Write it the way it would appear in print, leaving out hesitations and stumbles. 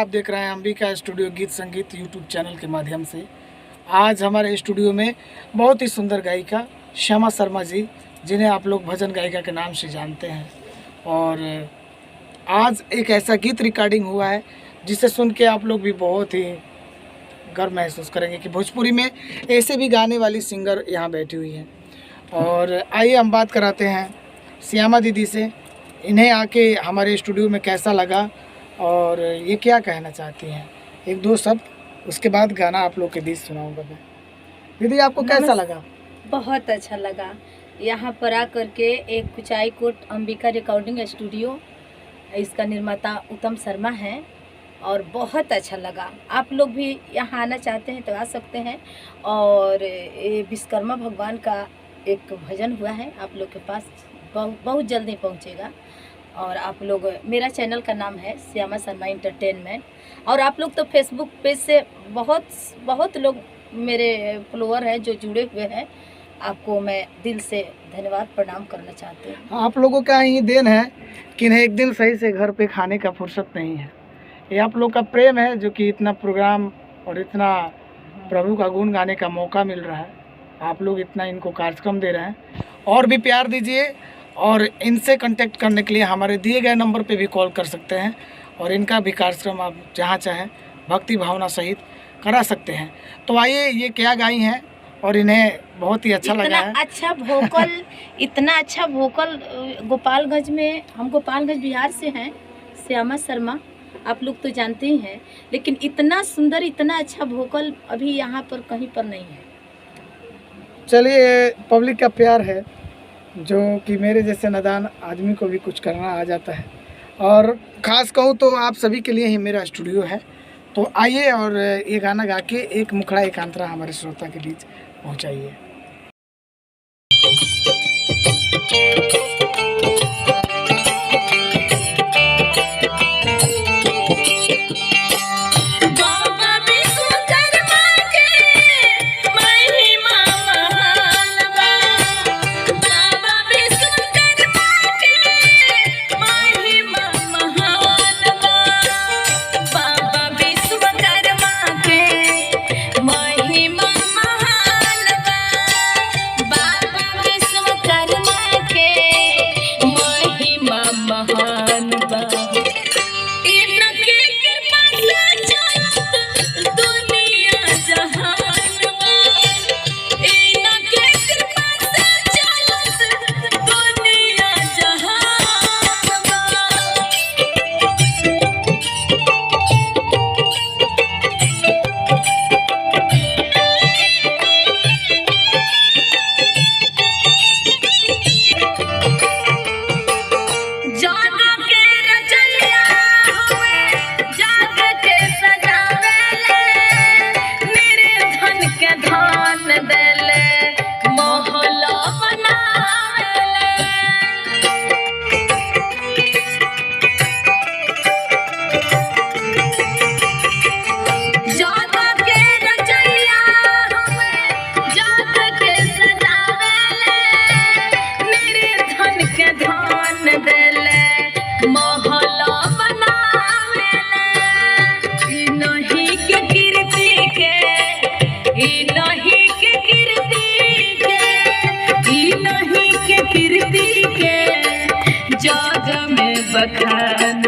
आप देख रहे हैं अंबिका स्टूडियो गीत संगीत यूट्यूब चैनल के माध्यम से। आज हमारे स्टूडियो में बहुत ही सुंदर गायिका श्यामा शर्मा जी, जिन्हें आप लोग भजन गायिका के नाम से जानते हैं, और आज एक ऐसा गीत रिकॉर्डिंग हुआ है जिसे सुन के आप लोग भी बहुत ही गर्व महसूस करेंगे कि भोजपुरी में ऐसे भी गाने वाली सिंगर यहाँ बैठी हुई हैं। और आइए हम बात कराते हैं श्यामा दीदी से, इन्हें आके हमारे स्टूडियो में कैसा लगा और ये क्या कहना चाहती हैं। एक दो शब्द, उसके बाद गाना आप लोग के बीच सुनाऊंगा मैं। दीदी आपको कैसा लगा? बहुत अच्छा लगा यहाँ पर आकर के। एक कुचाई कोट अंबिका रिकॉर्डिंग स्टूडियो, इसका निर्माता उत्तम शर्मा है और बहुत अच्छा लगा। आप लोग भी यहाँ आना चाहते हैं तो आ सकते हैं। और ये विश्वकर्मा भगवान का एक भजन हुआ है, आप लोग के पास बहुत जल्दी पहुँचेगा। और आप लोग, मेरा चैनल का नाम है श्यामा शर्मा एंटरटेनमेंट, और आप लोग तो फेसबुक पेज से बहुत लोग मेरे फॉलोअर हैं जो जुड़े हुए हैं। आपको मैं दिल से धन्यवाद प्रणाम करना चाहती हूँ। आप लोगों का ही देन है कि इन्हें एक दिन सही से घर पे खाने का फुर्सत नहीं है। ये आप लोग का प्रेम है जो कि इतना प्रोग्राम और इतना प्रभु का गुण गाने का मौका मिल रहा है। आप लोग इतना इनको कार्यक्रम दे रहे हैं, और भी प्यार दीजिए। और इनसे कांटेक्ट करने के लिए हमारे दिए गए नंबर पे भी कॉल कर सकते हैं, और इनका भी कार्यक्रम आप जहाँ चाहें भक्ति भावना सहित करा सकते हैं। तो आइए, ये क्या गाई हैं और इन्हें बहुत ही अच्छा लगा है। इतना अच्छा वोकल गोपालगंज में, हम गोपालगंज बिहार से हैं, श्यामा शर्मा आप लोग तो जानते ही हैं, लेकिन इतना सुंदर इतना अच्छा वोकल अभी यहाँ पर कहीं पर नहीं है। चलिए, पब्लिक का प्यार है जो कि मेरे जैसे नादान आदमी को भी कुछ करना आ जाता है। और ख़ास कहूँ तो आप सभी के लिए ही मेरा स्टूडियो है। तो आइए और ये गाना गा के एक मुखड़ा एकांतरा हमारे श्रोता के बीच पहुँचाइए। जग में बखान